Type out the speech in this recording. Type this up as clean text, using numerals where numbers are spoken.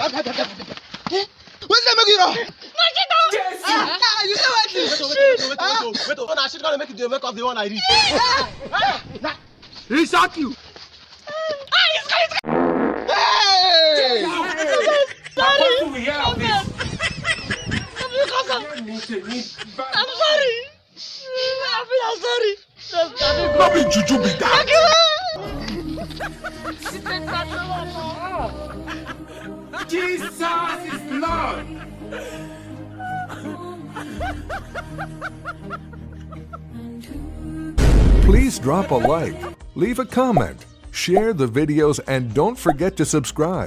What's that make you wrong? Yes. You say what? Wait, when I shit gonna make you make up the one I read. He shot you. Hey! Sorry. I'm sorry. I'm sorry. Not be juju be that. Jesus is Lord. Please drop a like, leave a comment, share the videos, and don't forget to subscribe.